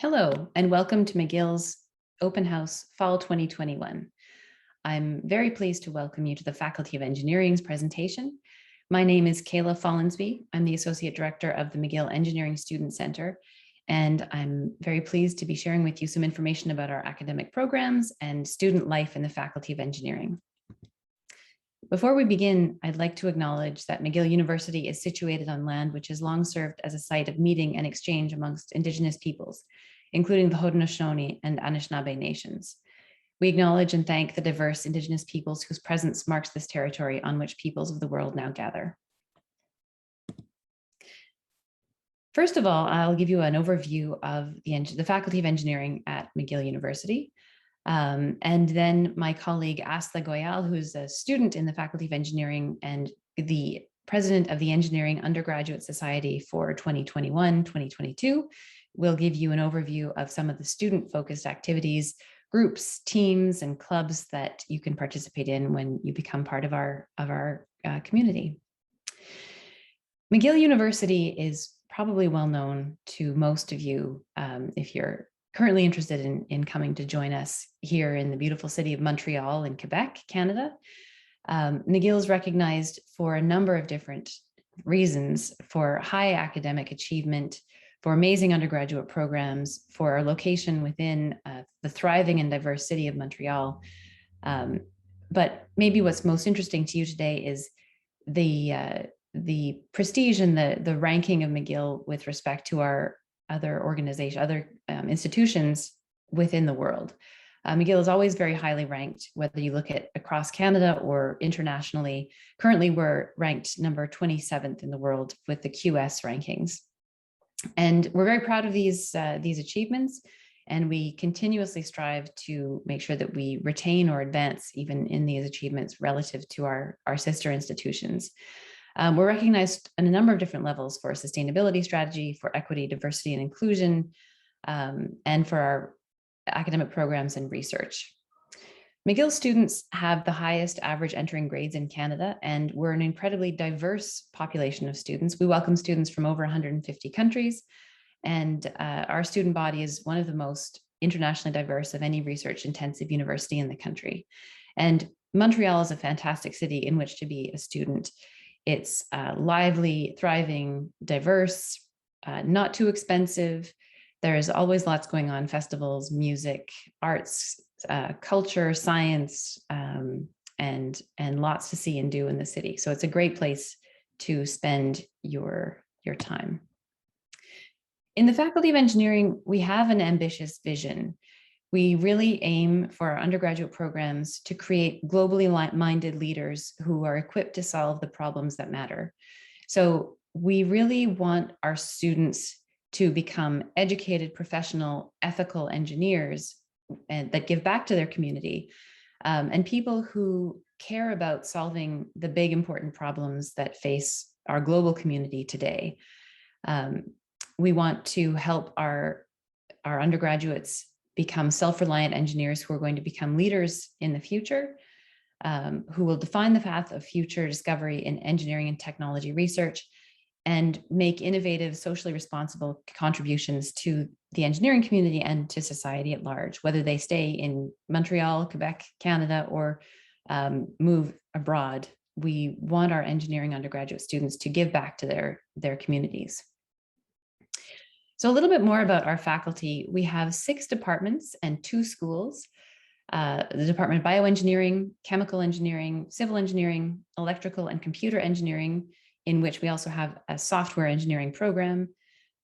Hello, and welcome to McGill's Open House Fall 2021. I'm very pleased to welcome you to the Faculty of Engineering's presentation. My name is Kaila Folinsbee. I'm the Associate Director of the McGill Engineering Student Center, and I'm very pleased to be sharing with you some information about our academic programs and student life in the Faculty of Engineering. Before we begin, I'd like to acknowledge that McGill University is situated on land which has long served as a site of meeting and exchange amongst Indigenous peoples, including the Haudenosaunee and Anishinaabe nations. We acknowledge and thank the diverse Indigenous peoples whose presence marks this territory on which peoples of the world now gather. First of all, I'll give you an overview of the Faculty of Engineering at McGill University. And then my colleague Aastha Goyal, who's a student in the Faculty of Engineering and the president of the Engineering Undergraduate Society for 2021-2022, will give you an overview of some of the student-focused activities, groups, teams, and clubs that you can participate in when you become part of our community. McGill University is probably well known to most of you if you're currently interested in coming to join us here in the beautiful city of Montreal in Quebec, Canada. McGill is recognized for a number of different reasons: for high academic achievement, for amazing undergraduate programs, for our location within the thriving and diverse city of Montreal. But maybe what's most interesting to you today is the prestige and the ranking of McGill with respect to our other institutions within the world. McGill is always very highly ranked, whether you look at across Canada or internationally. Currently, we're ranked number 27th in the world with the QS rankings. And we're very proud of these achievements, and we continuously strive to make sure that we retain or advance even in these achievements relative to our sister institutions. We're recognized on a number of different levels for sustainability strategy, for equity, diversity, and inclusion, and for our academic programs and research. McGill students have the highest average entering grades in Canada, and we're an incredibly diverse population of students. We welcome students from over 150 countries, and our student body is one of the most internationally diverse of any research-intensive university in the country. And Montreal is a fantastic city in which to be a student. It's lively, thriving, diverse, not too expensive. There is always lots going on: festivals, music, arts, culture, science, and lots to see and do in the city. So it's a great place to spend your time. In the Faculty of Engineering, we have an ambitious vision. We really aim for our undergraduate programs to create globally minded leaders who are equipped to solve the problems that matter. So we really want our students to become educated, professional, ethical engineers and that give back to their community, and people who care about solving the big important problems that face our global community today. We want to help our undergraduates become self-reliant engineers who are going to become leaders in the future, who will define the path of future discovery in engineering and technology research, and make innovative, socially responsible contributions to the engineering community and to society at large, whether they stay in Montreal, Quebec, Canada, or move abroad. We want our engineering undergraduate students to give back to their communities. So a little bit more about our faculty. We have 6 departments and 2 schools: the Department of Bioengineering, Chemical Engineering, Civil Engineering, Electrical and Computer Engineering, in which we also have a software engineering program,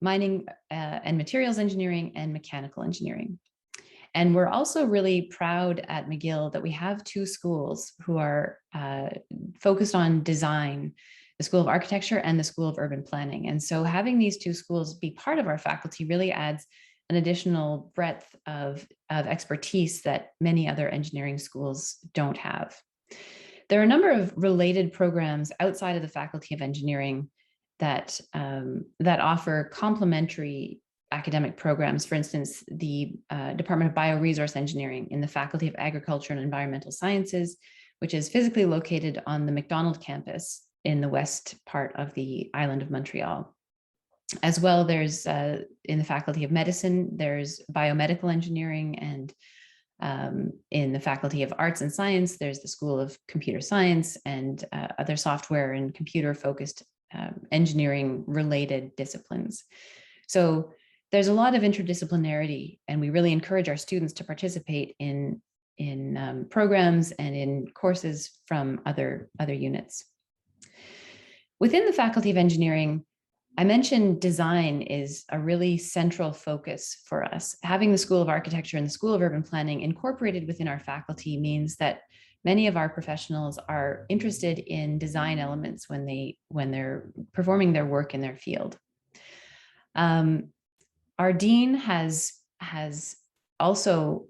mining and materials engineering, and mechanical engineering. And we're also really proud at McGill that we have 2 schools who are focused on design: the School of Architecture and the School of Urban Planning. And so having these 2 schools be part of our faculty really adds an additional breadth of expertise that many other engineering schools don't have. There are a number of related programs outside of the Faculty of Engineering that offer complementary academic programs. For instance, the Department of Bioresource Engineering in the Faculty of Agriculture and Environmental Sciences, which is physically located on the McDonald campus in the west part of the island of Montreal. As well, there's in the Faculty of Medicine, there's biomedical engineering, and in the Faculty of Arts and Science, there's the School of Computer Science and other software and computer-focused engineering related disciplines. So there's a lot of interdisciplinarity, and we really encourage our students to participate in programs and in courses from other units. Within the Faculty of Engineering, I mentioned design is a really central focus for us. Having the School of Architecture and the School of Urban Planning incorporated within our faculty means that many of our professionals are interested in design elements when they're performing their work in their field. Our dean has also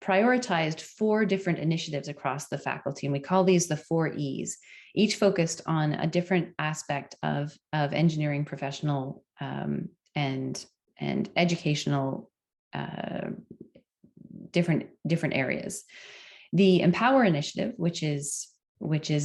prioritized 4 different initiatives across the faculty, and we call these the 4 E's, each focused on a different aspect of engineering professional and educational different areas. The Empower initiative, which is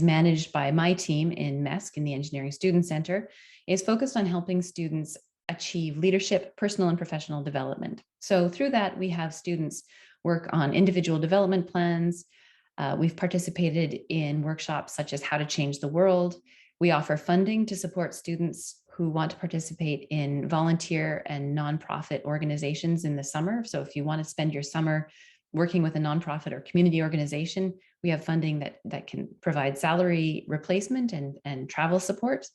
managed by my team in MESC, in the Engineering Student Center, is focused on helping students achieve leadership, personal and professional development. So through that, we have students work on individual development plans. We've participated in workshops such as How to Change the World. We offer funding to support students who want to participate in volunteer and nonprofit organizations in the summer. So if you want to spend your summer working with a nonprofit or community organization, we have funding that can provide salary replacement and travel support.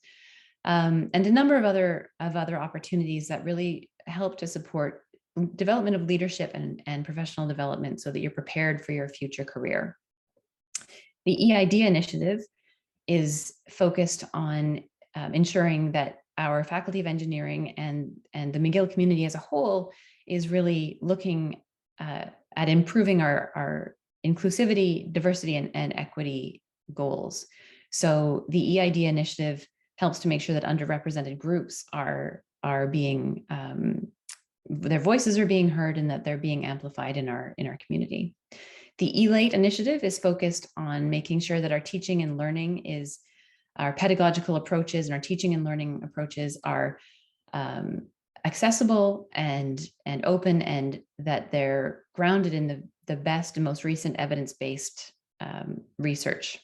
And a number of other opportunities that really help to support development of leadership and professional development so that you're prepared for your future career. The EID initiative is focused on ensuring that our Faculty of Engineering and the McGill community as a whole is really looking at improving our inclusivity, diversity, and equity goals. So the EID initiative helps to make sure that underrepresented groups are being their voices are being heard and that they're being amplified in our community. The eLate initiative is focused on making sure that our teaching and learning our pedagogical approaches and our teaching and learning approaches are accessible and open, and that they're grounded in the best and most recent evidence-based research.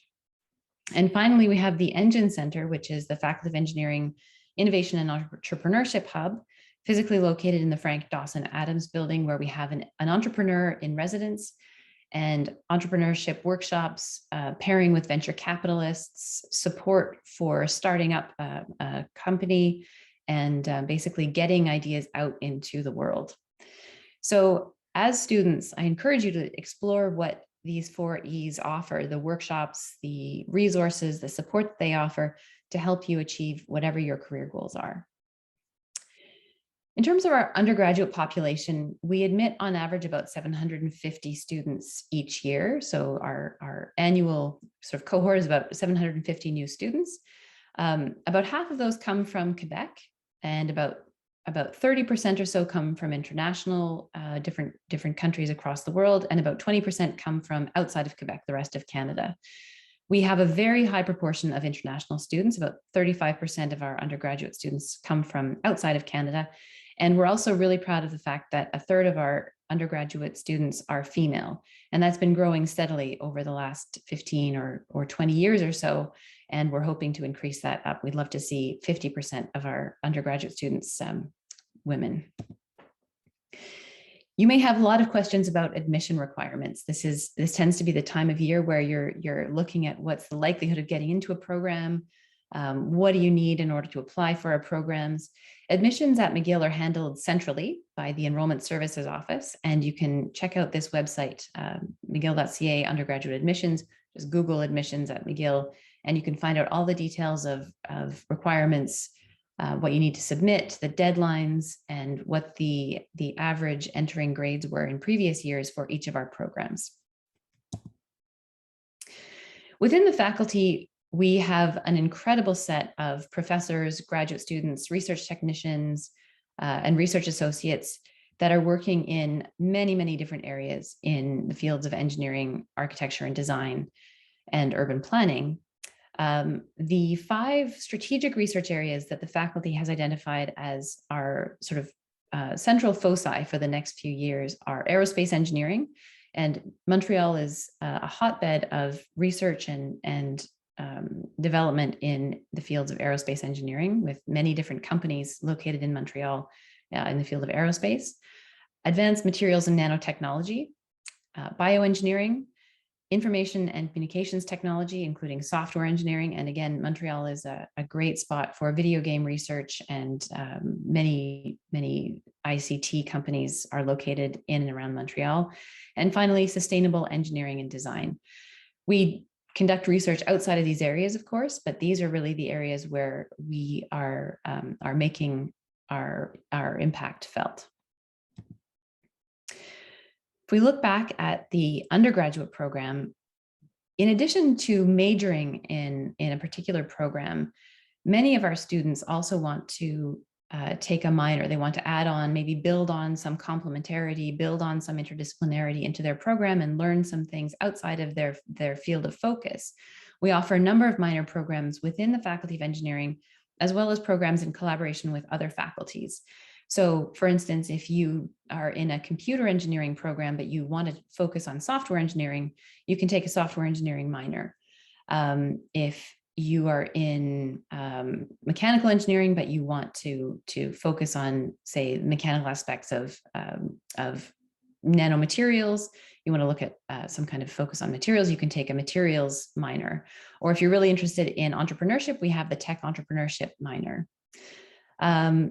And finally, we have the Engine Center, which is the Faculty of Engineering Innovation and Entrepreneurship Hub, physically located in the Frank Dawson Adams building, where we have an entrepreneur in residence and entrepreneurship workshops, pairing with venture capitalists, support for starting up a company, and basically getting ideas out into the world. So as students, I encourage you to explore what these 4 E's offer: the workshops, the resources, the support that they offer to help you achieve whatever your career goals are. In terms of our undergraduate population, we admit on average about 750 students each year. So our annual sort of cohort is about 750 new students. About half of those come from Quebec, and about 30% or so come from international, different countries across the world, and about 20% come from outside of Quebec, the rest of Canada. We have a very high proportion of international students. About 35% of our undergraduate students come from outside of Canada. And we're also really proud of the fact that a third of our undergraduate students are female, and that's been growing steadily over the last 15 or 20 years or so. And we're hoping to increase that up. We'd love to see 50% of our undergraduate students women. You may have a lot of questions about admission requirements. This tends to be the time of year where you're looking at what's the likelihood of getting into a program. What do you need in order to apply for our programs? Admissions at McGill are handled centrally by the Enrollment Services Office, and you can check out this website, mcgill.ca undergraduate admissions. Just Google admissions at McGill, and you can find out all the details of requirements, what you need to submit, the deadlines, and what the average entering grades were in previous years for each of our programs. Within the faculty, we have an incredible set of professors, graduate students, research technicians, and research associates that are working in many, many different areas in the fields of engineering, architecture and design, and urban planning. The 5 strategic research areas that the faculty has identified as our sort of central foci for the next few years are aerospace engineering. And Montreal is a hotbed of research and development in the fields of aerospace engineering, with many different companies located in Montreal in the field of aerospace. Advanced materials and nanotechnology, bioengineering, information and communications technology, including software engineering. And again, Montreal is a great spot for video game research, and many ICT companies are located in and around Montreal. And finally, sustainable engineering and design. We conduct research outside of these areas, of course, but these are really the areas where we are making our impact felt. If we look back at the undergraduate program, in addition to majoring in a particular program, many of our students also want to take a minor. They want to add on, maybe build on some complementarity, build on some interdisciplinarity into their program and learn some things outside of their field of focus. We offer a number of minor programs within the Faculty of Engineering, as well as programs in collaboration with other faculties. So for instance, if you are in a computer engineering program, but you want to focus on software engineering, you can take a software engineering minor. If you are in mechanical engineering, but you want to focus on, say, mechanical aspects of nanomaterials, you want to look at some kind of focus on materials, you can take a materials minor. Or if you're really interested in entrepreneurship, we have the tech entrepreneurship minor.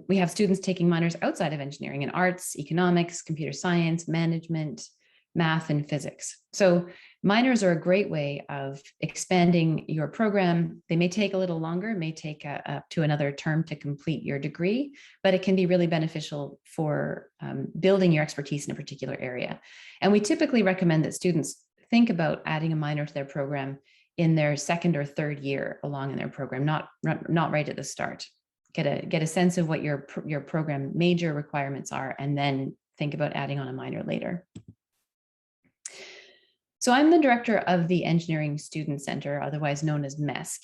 We have students taking minors outside of engineering in arts, economics, computer science, management, math, and physics. So minors are a great way of expanding your program. They may take a little longer, it may take up to another term to complete your degree, but it can be really beneficial for building your expertise in a particular area. And we typically recommend that students think about adding a minor to their program in their second or third year along in their program, not right at the start. Get a sense of what your program major requirements are, and then think about adding on a minor later. So I'm the director of the Engineering Student Center, otherwise known as MESC,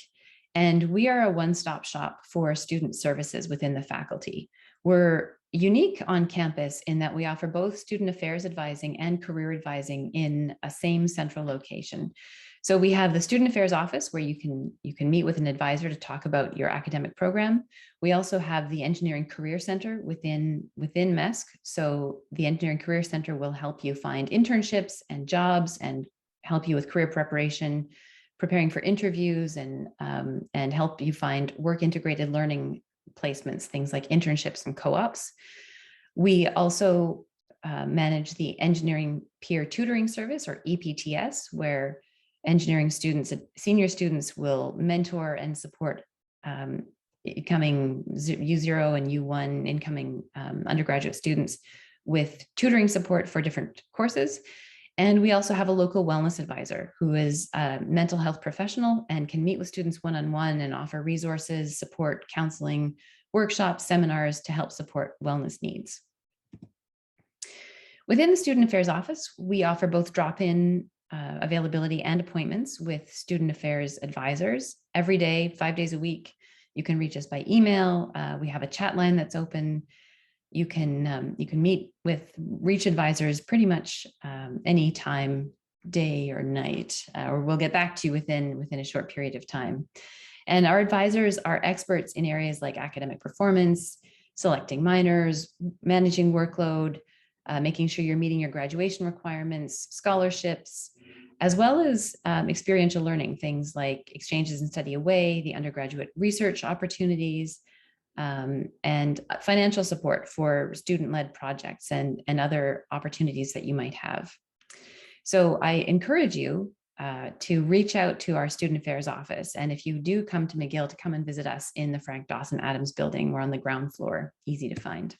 and we are a one-stop shop for student services within the faculty. We're unique on campus in that we offer both student affairs advising and career advising in a same central location. So we have the Student Affairs Office where you can meet with an advisor to talk about your academic program. We also have the Engineering Career Center within MESC. So the Engineering Career Center will help you find internships and jobs and help you with career preparation, preparing for interviews, and help you find work-integrated learning placements, things like internships and co-ops. We also manage the Engineering Peer Tutoring Service, or EPTS, where engineering students, senior students, will mentor and support incoming U0 and U1 incoming undergraduate students with tutoring support for different courses. And we also have a local wellness advisor who is a mental health professional and can meet with students one-on-one and offer resources, support, counseling, workshops, seminars to help support wellness needs. Within the Student Affairs Office, we offer both drop-in availability and appointments with student affairs advisors every day, 5 days a week. You can reach us by email. We have a chat line that's open. You can reach advisors pretty much any time, day or night, or we'll get back to you within a short period of time. And our advisors are experts in areas like academic performance, selecting minors, managing workload, making sure you're meeting your graduation requirements, scholarships, as well as experiential learning, things like exchanges and study away, the undergraduate research opportunities, and financial support for student-led projects and other opportunities that you might have. So I encourage you to reach out to our Student Affairs Office. And if you do come to McGill, to come and visit us in the Frank Dawson Adams building. We're on the ground floor, easy to find.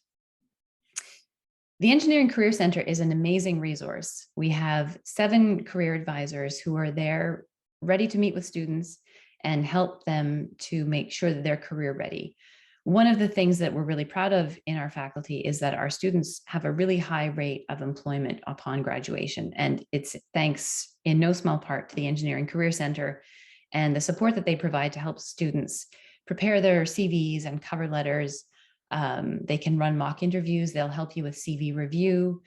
The Engineering Career Center is an amazing resource. We have 7 career advisors who are there ready to meet with students and help them to make sure that they're career ready. One of the things that we're really proud of in our faculty is that our students have a really high rate of employment upon graduation. And it's thanks in no small part to the Engineering Career Center and the support that they provide to help students prepare their CVs and cover letters. They can run mock interviews. They'll help you with CV review.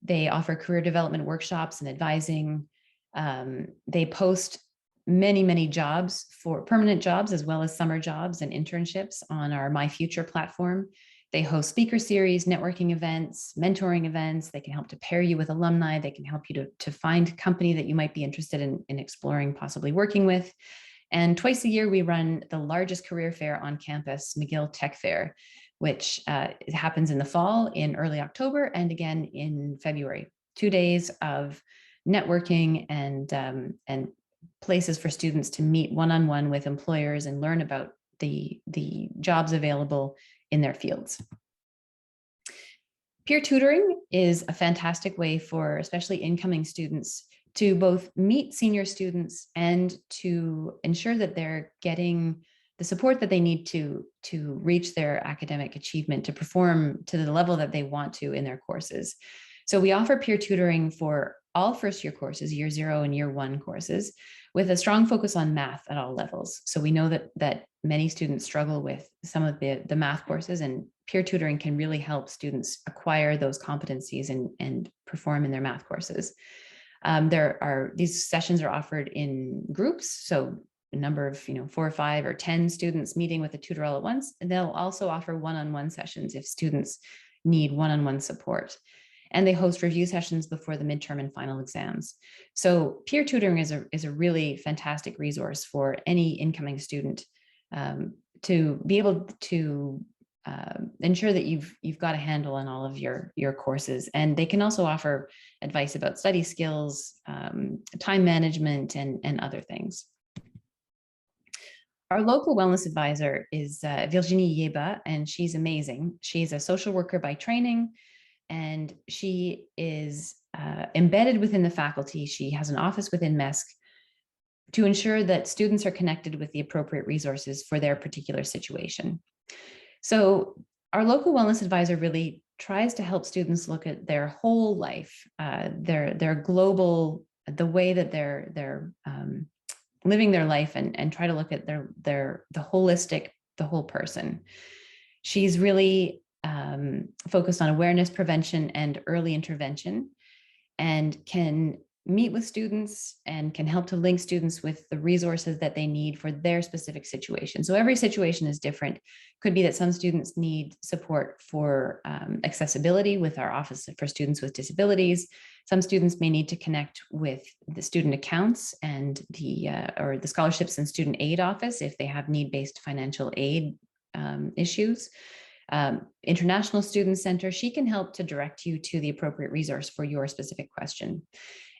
They offer career development workshops and advising. They post many jobs, for permanent jobs as well as summer jobs and internships on our My Future platform. They host speaker series, networking events, mentoring events. They can help to pair you with alumni. They can help you to find a company that you might be interested in exploring, possibly working with. And twice a year, we run the largest career fair on campus, McGill Tech Fair, which happens in the fall, in early October, and again in February. 2 days of networking and places for students to meet one-on-one with employers and learn about the jobs available in their fields. Peer tutoring is a fantastic way for especially incoming students to both meet senior students and to ensure that they're getting the support that they need to reach their academic achievement, to perform to the level that they want to in their courses. So we offer peer tutoring for all first-year courses, year 0 and year 1 courses, with a strong focus on math at all levels. So we know that many students struggle with some of the math courses, and peer tutoring can really help students acquire those competencies and perform in their math courses. These sessions are offered in groups, so a number of 4 or 5 or 10 students meeting with a tutor all at once, and they'll also offer one-on-one sessions if students need one-on-one support. And they host review sessions before the midterm and final exams. So peer tutoring is a really fantastic resource for any incoming student to be able to ensure that you've got a handle on all of your courses. And they can also offer advice about study skills, time management, and other things. Our local wellness advisor is Virginie Yeba, and she's amazing. She's a social worker by training, and she is embedded within the faculty. She has an office within MESC to ensure that students are connected with the appropriate resources for their particular situation. So our local wellness advisor really tries to help students look at their whole life, their global, the way that they're living their life, and try to look at the holistic, the whole person. She's really focused on awareness, prevention, and early intervention, and can meet with students and can help to link students with the resources that they need for their specific situation. So every situation is different. Could be that some students need support for accessibility with our Office for Students with Disabilities. Some students may need to connect with the student accounts and or the Scholarships and Student Aid Office if they have need-based financial aid issues. International Student Center, she can help to direct you to the appropriate resource for your specific question.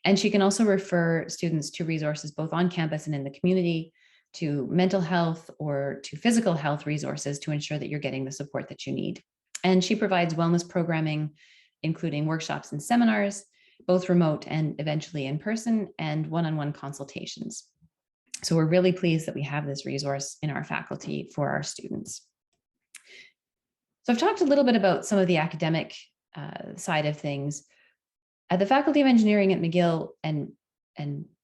And she can also refer students to resources both on campus and in the community, to mental health or to physical health resources to ensure that you're getting the support that you need. And she provides wellness programming, including workshops and seminars, both remote and eventually in person, and one-on-one consultations. So we're really pleased that we have this resource in our faculty for our students. So I've talked a little bit about some of the academic side of things. At the Faculty of Engineering at McGill and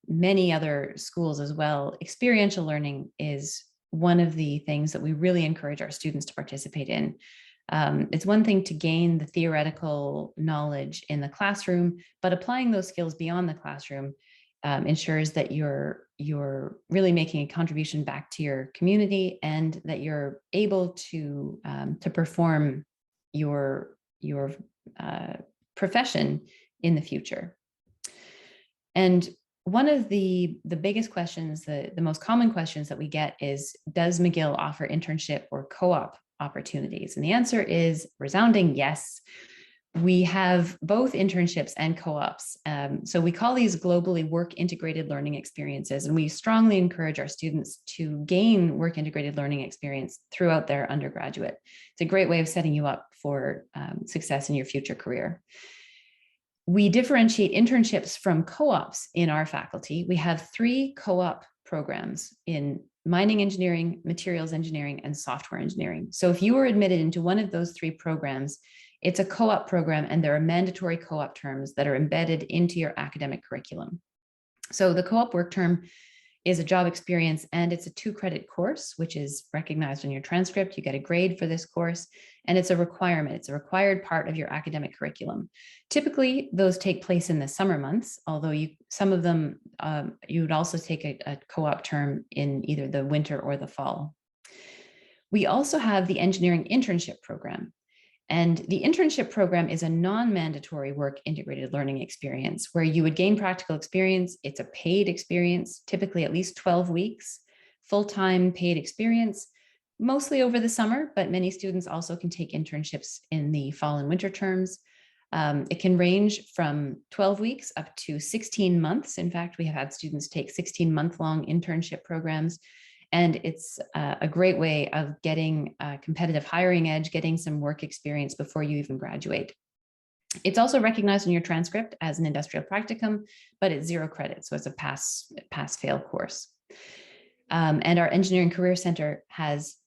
many other schools as well, experiential learning is one of the things that we really encourage our students to participate in. It's one thing to gain the theoretical knowledge in the classroom, but applying those skills beyond the classroom ensures that you're really making a contribution back to your community, and that you're able to perform your profession in the future. And one of the biggest questions, the most common questions that we get is, does McGill offer internship or co-op opportunities? And the answer is resounding yes. We have both internships and co-ops. So we call these globally work integrated learning experiences, and we strongly encourage our students to gain work integrated learning experience throughout their undergraduate. It's a great way of setting you up for success in your future career. We differentiate internships from co-ops in our faculty. We have 3 co-op programs in mining engineering, materials engineering, and software engineering. So if you were admitted into one of those 3 programs, it's a co-op program, and there are mandatory co-op terms that are embedded into your academic curriculum. So the co-op work term is a job experience, and it's a 2-credit course, which is recognized on your transcript. You get a grade for this course, and it's a requirement. It's a required part of your academic curriculum. Typically, those take place in the summer months, although some of them, you would also take a co-op term in either the winter or the fall. We also have the engineering internship program. And the internship program is a non-mandatory work integrated learning experience where you would gain practical experience. It's a paid experience, typically at least 12 weeks, full-time paid experience, mostly over the summer, but many students also can take internships in the fall and winter terms. It can range from 12 weeks up to 16 months. In fact, we have had students take 16-month-long internship programs. And it's a great way of getting a competitive hiring edge, getting some work experience before you even graduate. It's also recognized in your transcript as an industrial practicum, but it's 0 credit, so it's a pass-fail course. And our Engineering Career Center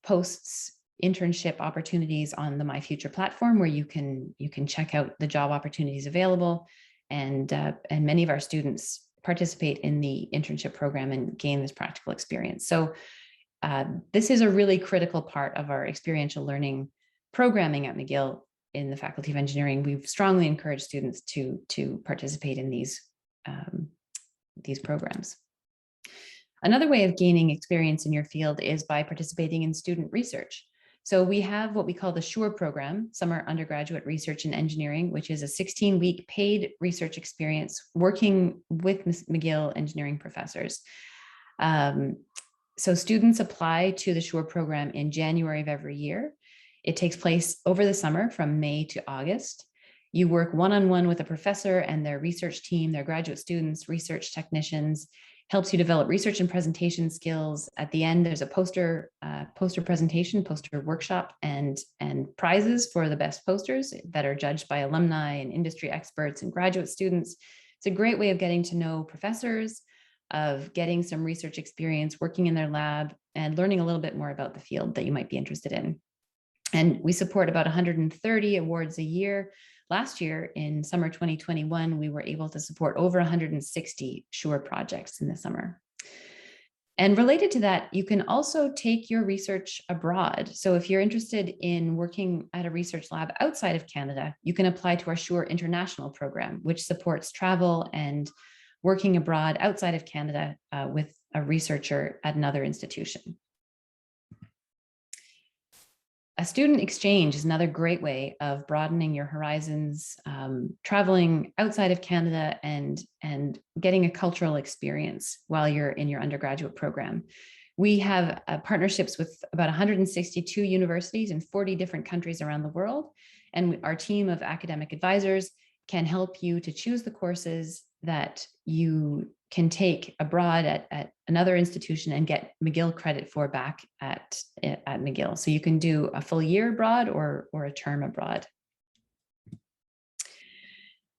posts internship opportunities on the My Future platform, where you can check out the job opportunities available, and many of our students participate in the internship program and gain this practical experience. So this is a really critical part of our experiential learning programming at McGill in the Faculty of Engineering. We've strongly encouraged students to participate in these programs. Another way of gaining experience in your field is by participating in student research. So we have what we call the SURE program, Summer Undergraduate Research in Engineering, which is a 16-week paid research experience working with McGill engineering professors. So students apply to the SURE program in January of every year. It takes place over the summer from May to August. You work one-on-one with a professor and their research team, their graduate students, research technicians, helps you develop research and presentation skills. At the end, there's a poster presentation, poster workshop, and prizes for the best posters that are judged by alumni and industry experts and graduate students. It's a great way of getting to know professors, of getting some research experience, working in their lab, and learning a little bit more about the field that you might be interested in. And we support about 130 awards a year. Last year, in summer 2021, we were able to support over 160 SURE projects in the summer. And related to that, you can also take your research abroad. So if you're interested in working at a research lab outside of Canada, you can apply to our SURE International program, which supports travel and working abroad outside of Canada with a researcher at another institution. A student exchange is another great way of broadening your horizons, traveling outside of Canada and getting a cultural experience while you're in your undergraduate program. We have partnerships with about 162 universities in 40 different countries around the world. And our team of academic advisors can help you to choose the courses that you can take abroad at another institution and get McGill credit for back at McGill. So you can do a full year abroad or a term abroad.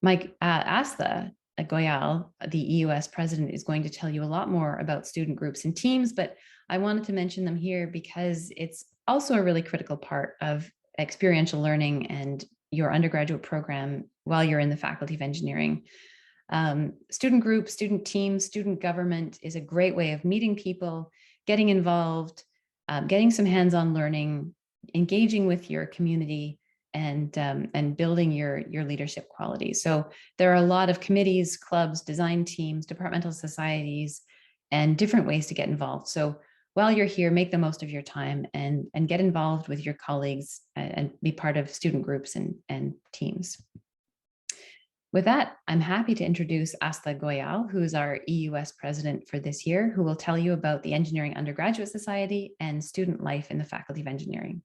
Aastha Goyal, the EUS president, is going to tell you a lot more about student groups and teams, but I wanted to mention them here because it's also a really critical part of experiential learning and your undergraduate program while you're in the Faculty of Engineering. Student groups, student teams, student government is a great way of meeting people, getting involved, getting some hands-on learning, engaging with your community, and building your leadership qualities. So there are a lot of committees, clubs, design teams, departmental societies, and different ways to get involved. So while you're here, make the most of your time and get involved with your colleagues and be part of student groups and teams. With that, I'm happy to introduce Aastha Goyal, who is our EUS president for this year, who will tell you about the Engineering Undergraduate Society and student life in the Faculty of Engineering.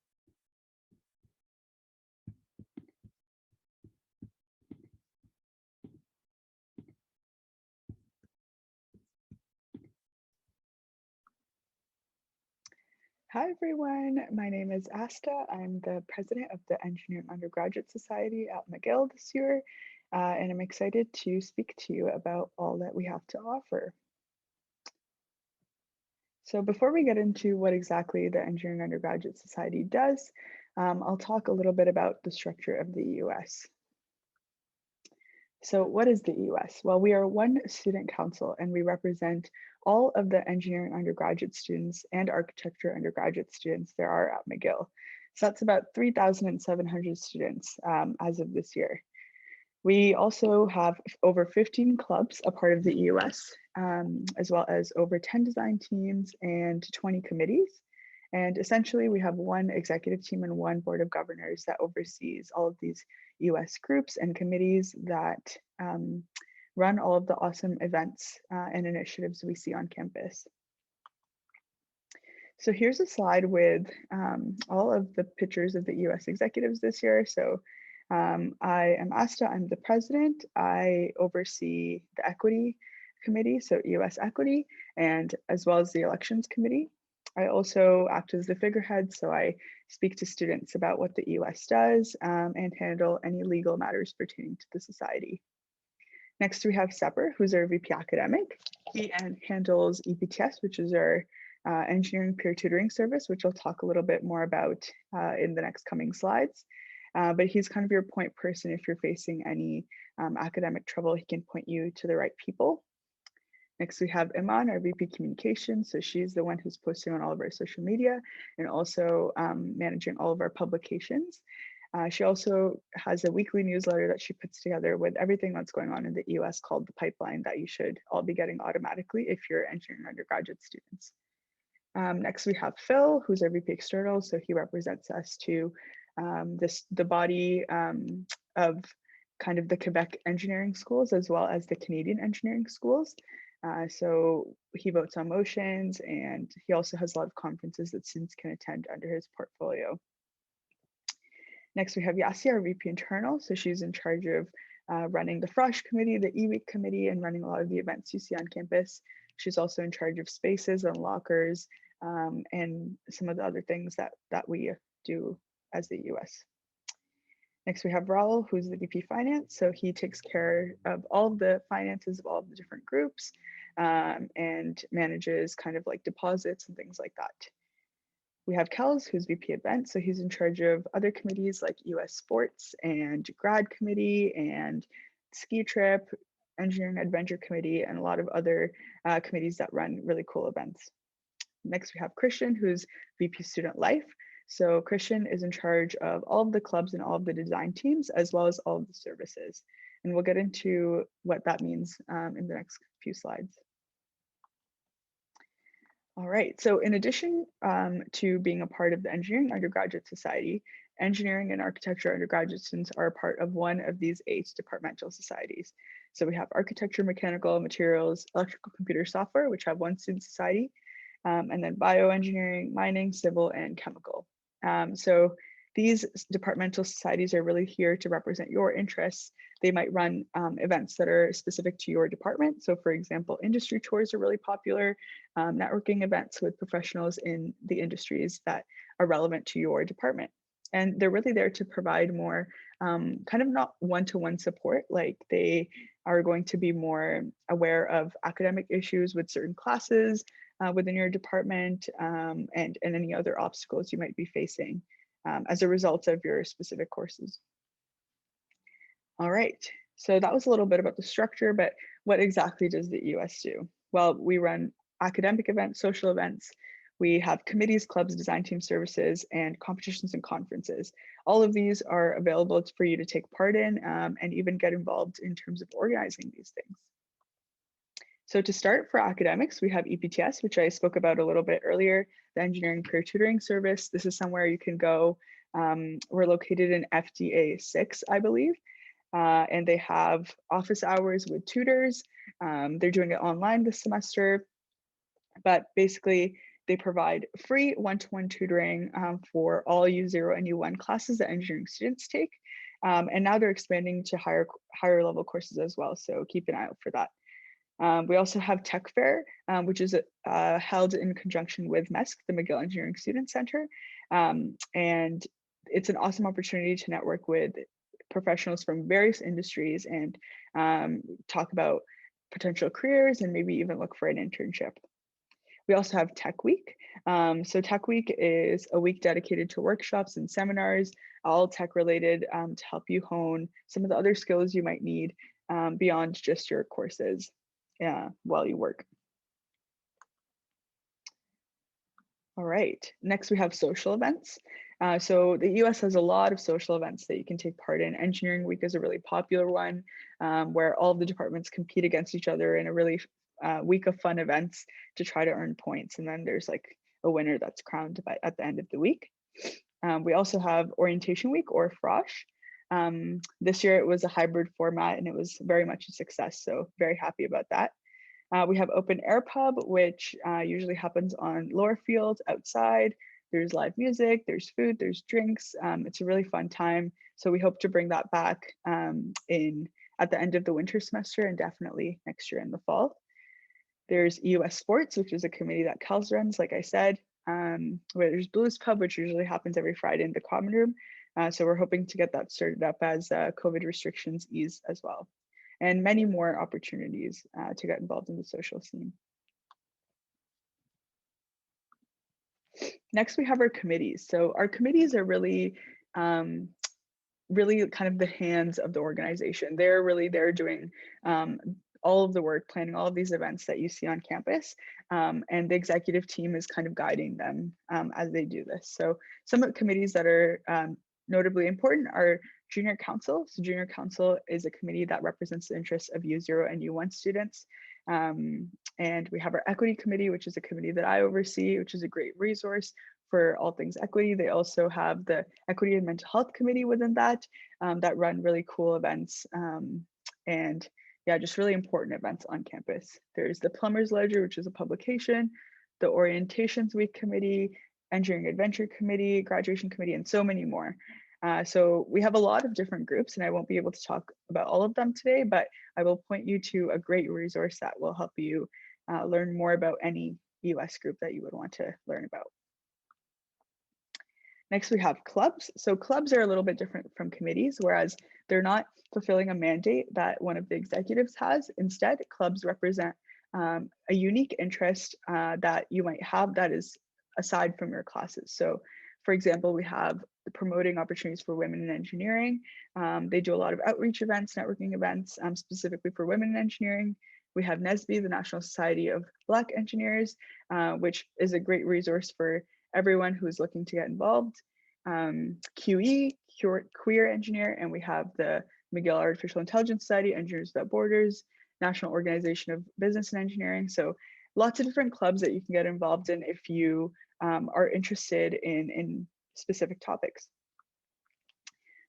Hi everyone, my name is Aastha. I'm the president of the Engineering Undergraduate Society at McGill this year, and I'm excited to speak to you about all that we have to offer. So before we get into what exactly the Engineering Undergraduate Society does, I'll talk a little bit about the structure of the EUS. So what is the EUS? Well, we are one student council and we represent all of the engineering undergraduate students and architecture undergraduate students there are at McGill. So that's about 3,700 students as of this year. We also have over 15 clubs, a part of the EUS, as well as over 10 design teams and 20 committees. And essentially, we have one executive team and one board of governors that oversees all of these EUS groups and committees that run all of the awesome events and initiatives we see on campus. So here's a slide with all of the pictures of the EUS executives this year. So I am Aastha, I'm the president. I oversee the equity committee, so EUS equity, and as well as the elections committee. I also act as the figurehead, so I speak to students about what the EUS does and handle any legal matters pertaining to the society. Next, we have Sepper, who's our VP academic. He handles EPTS, which is our engineering peer tutoring service, which I'll talk a little bit more about in the next coming slides. But he's kind of your point person if you're facing any academic trouble. He can point you to the right people. Next, we have Iman, our VP Communications. So she's the one who's posting on all of our social media and also managing all of our publications. She also has a weekly newsletter that she puts together with everything that's going on in the EUS called The Pipeline that you should all be getting automatically if you're engineering undergraduate students. Next, we have Phil, who's our VP External. So he represents us to the body of kind of the Quebec engineering schools as well as the Canadian engineering schools. So he votes on motions, and he also has a lot of conferences that students can attend under his portfolio. Next, we have Yasi, our VP Internal. So she's in charge of running the Frosh committee, the e-week committee, and running a lot of the events you see on campus. She's also in charge of spaces and lockers and some of the other things that we do as the EUS. Next, we have Raul, who's the VP Finance. So he takes care of all of the finances of all of the different groups and manages kind of like deposits and things like that. We have Kels, who's VP Events. So he's in charge of other committees like US Sports and Grad Committee and Ski Trip, Engineering Adventure Committee, and a lot of other committees that run really cool events. Next, we have Christian, who's VP Student Life. So Christian is in charge of all of the clubs and all of the design teams, as well as all of the services. And we'll get into what that means in the next few slides. All right, so in addition to being a part of the Engineering Undergraduate Society, engineering and architecture undergraduate students are a part of one of these 8 departmental societies. So we have architecture, mechanical, materials, electrical computer software, which have one student society, and then bioengineering, mining, civil, and chemical. So these departmental societies are really here to represent your interests. They might run events that are specific to your department. So for example, industry tours are really popular, networking events with professionals in the industries that are relevant to your department. And they're really there to provide more kind of not one-to-one support, like they are going to be more aware of academic issues with certain classes within your department and any other obstacles you might be facing as a result of your specific courses. All right, so that was a little bit about the structure, but what exactly does the EUS do? Well, we run academic events, social events. We have committees, clubs, design team services, and competitions and conferences. All of these are available for you to take part in and even get involved in terms of organizing these things. So to start, for academics, we have EPTS, which I spoke about a little bit earlier, the Engineering Peer Tutoring Service. This is somewhere you can go. We're located in FDA 6, I believe, and they have office hours with tutors. They're doing it online this semester, but basically they provide free one-to-one tutoring for all U0 and U1 classes that engineering students take. And now they're expanding to higher level courses as well, so keep an eye out for that. We also have Tech Fair, which is held in conjunction with MESC, the McGill Engineering Student Center. And it's an awesome opportunity to network with professionals from various industries and talk about potential careers and maybe even look for an internship. We also have Tech Week. So Tech Week is a week dedicated to workshops and seminars, all tech related to help you hone some of the other skills you might need beyond just your courses while you work. All right, next we have social events. So the US has a lot of social events that you can take part in. Engineering Week is a really popular one where all of the departments compete against each other in a really week of fun events to try to earn points. And then there's like a winner that's crowned at the end of the week. We also have Orientation Week, or Frosh. This year it was a hybrid format and it was very much a success. So very happy about that. We have Open Air Pub, which usually happens on lower fields outside. There's live music, there's food, there's drinks. It's a really fun time. So we hope to bring that back at the end of the winter semester and definitely next year in the fall. There's US Sports, which is a committee that Kels runs, like I said. Where there's Blues Pub, which usually happens every Friday in the common room. So we're hoping to get that started up as COVID restrictions ease as well. And many more opportunities to get involved in the social scene. Next, we have our committees. So our committees are really really kind of the hands of the organization. They're doing all of the work, planning all of these events that you see on campus. And the executive team is kind of guiding them as they do this. So some of the committees that are notably important are Junior Council. So Junior Council is a committee that represents the interests of U0 and U1 students. And we have our Equity Committee, which is a committee that I oversee, which is a great resource for all things equity. They also have the Equity and Mental Health Committee within that run really cool events and yeah, just really important events on campus. There's the Plumber's Ledger, which is a publication, the Orientations Week Committee, Engineering Adventure Committee, Graduation Committee, and so many more. So we have a lot of different groups and I won't be able to talk about all of them today, but I will point you to a great resource that will help you learn more about any US group that you would want to learn about. Next, we have clubs. So clubs are a little bit different from committees, whereas they're not fulfilling a mandate that one of the executives has. Instead, clubs represent a unique interest that you might have that is aside from your classes. So for example, we have the promoting opportunities for women in engineering. They do a lot of outreach events, networking events, specifically for women in engineering. We have NSBE, the National Society of Black Engineers, which is a great resource for everyone who's looking to get involved. QE, Queer Engineer, and we have the McGill Artificial Intelligence Society, Engineers Without Borders, National Organization of Business and Engineering. So lots of different clubs that you can get involved in if you are interested in specific topics.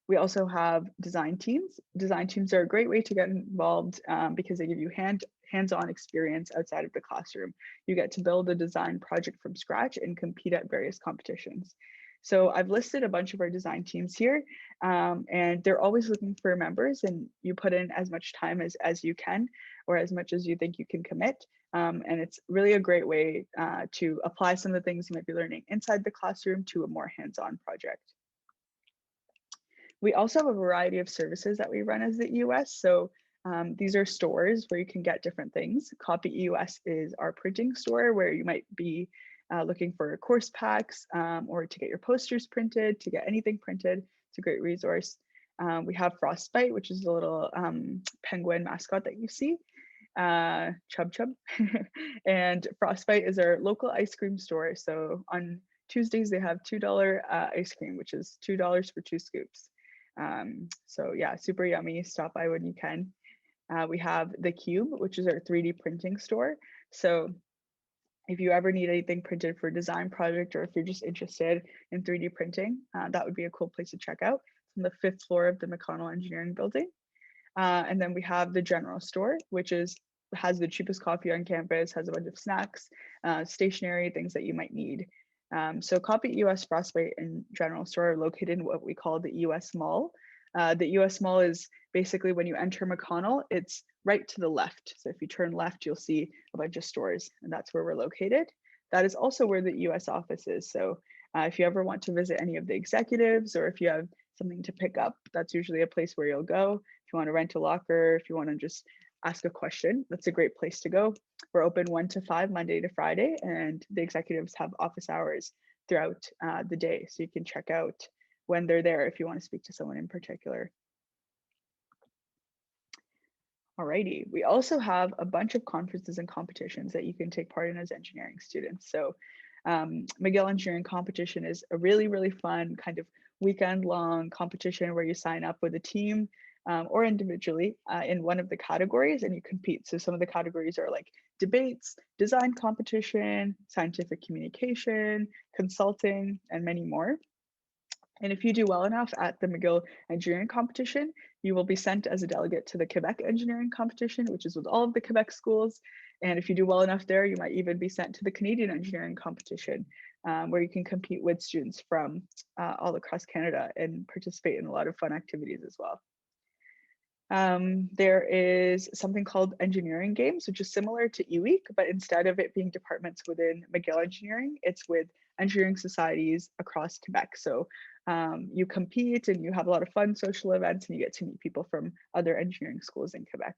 We also have design teams. Design teams are a great way to get involved because they give you hands-on experience outside of the classroom. You get to build a design project from scratch and compete at various competitions. So I've listed a bunch of our design teams here and they're always looking for members, and you put in as much time as you can or as much as you think you can commit. And it's really a great way to apply some of the things you might be learning inside the classroom to a more hands-on project. We also have a variety of services that we run as the EUS. So these are stores where you can get different things. Copy EUS is our printing store where you might be looking for course packs or to get your posters printed, to get anything printed. It's a great resource. We have Frostbite, which is a little penguin mascot that you see. Chub Chub. And Frostbite is our local ice cream store. So on Tuesdays, they have $2 ice cream, which is $2 for 2 scoops. So yeah, super yummy. Stop by when you can. We have the Cube, which is our 3D printing store. So if you ever need anything printed for a design project, or if you're just interested in 3D printing, that would be a cool place to check out. It's on the 5th floor of the McConnell Engineering Building. And then we have the general store, which has the cheapest coffee on campus, has a bunch of snacks, stationery, things that you might need. So Copy EUS, Frostbite, and General Store are located in what we call the EUS Mall. The EUS Mall is basically when you enter McConnell, it's right to the left. So if you turn left, you'll see a bunch of stores, and that's where we're located. That is also where the EUS office is. So if you ever want to visit any of the executives, or if you have something to pick up, that's usually a place where you'll go. If you want to rent a locker, if you want to just ask a question, that's a great place to go. We're open 1 to 5 Monday to Friday, and the executives have office hours throughout the day. So you can check out when they're there if you want to speak to someone in particular. Alrighty, we also have a bunch of conferences and competitions that you can take part in as engineering students. So McGill Engineering Competition is a really, really fun kind of weekend-long competition where you sign up with a team or individually in one of the categories and you compete. So some of the categories are like debates, design competition, scientific communication, consulting, and many more. And if you do well enough at the McGill Engineering Competition, you will be sent as a delegate to the Quebec Engineering Competition, which is with all of the Quebec schools. And if you do well enough there, you might even be sent to the Canadian Engineering Competition, where you can compete with students from all across Canada and participate in a lot of fun activities as well. There is something called engineering games, which is similar to eWeek, but instead of it being departments within McGill Engineering, it's with engineering societies across Quebec. So you compete and you have a lot of fun social events and you get to meet people from other engineering schools in Quebec.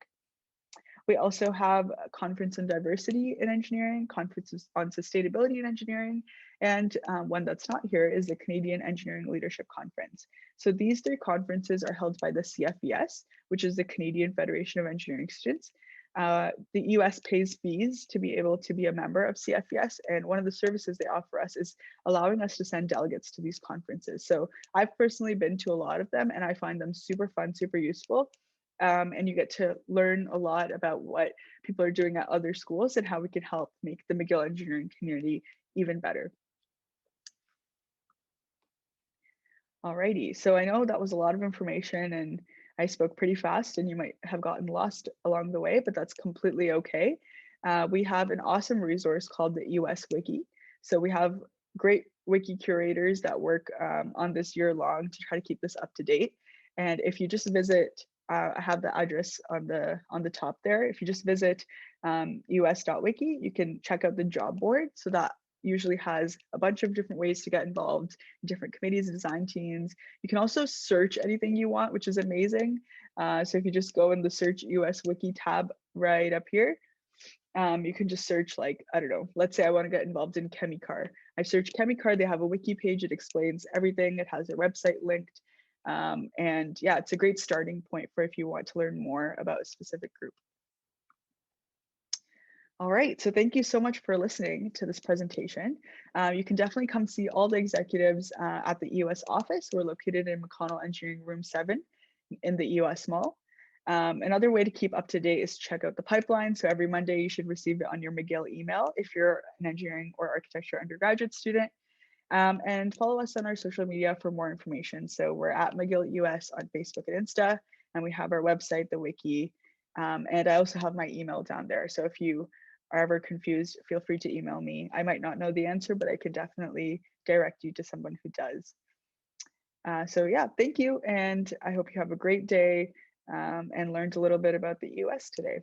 We also have a conference on diversity in engineering, conferences on sustainability in engineering, and one that's not here is the Canadian Engineering Leadership Conference. So these three conferences are held by the CFES, which is the Canadian Federation of Engineering Students. The US pays fees to be able to be a member of CFES, and one of the services they offer us is allowing us to send delegates to these conferences. So I've personally been to a lot of them and I find them super fun, super useful. And you get to learn a lot about what people are doing at other schools and how we can help make the McGill engineering community even better. Alrighty, so I know that was a lot of information and I spoke pretty fast and you might have gotten lost along the way, but that's completely okay. We have an awesome resource called the US Wiki. So we have great wiki curators that work on this year long to try to keep this up to date. And if you just visit, I have the address on the top there. If you just visit us.wiki, you can check out the job board. So that usually has a bunch of different ways to get involved in different committees and design teams. You can also search anything you want, which is amazing. So if you just go in the search US Wiki tab right up here, you can just search like, I don't know, let's say I want to get involved in Chemicar. I search Chemicar, they have a wiki page, it explains everything, it has their website linked. And yeah, it's a great starting point for if you want to learn more about a specific group. All right, so thank you so much for listening to this presentation. You can definitely come see all the executives at the EOS office. We're located in McConnell Engineering Room 7 in the EOS Mall. Another way to keep up to date is check out the pipeline. So every Monday you should receive it on your McGill email if you're an engineering or architecture undergraduate student. And follow us on our social media for more information. So we're at McGill US on Facebook and Insta, and we have our website, the wiki. And I also have my email down there. So if you are ever confused, feel free to email me. I might not know the answer, but I can definitely direct you to someone who does. So yeah, thank you. And I hope you have a great day and learned a little bit about the US today.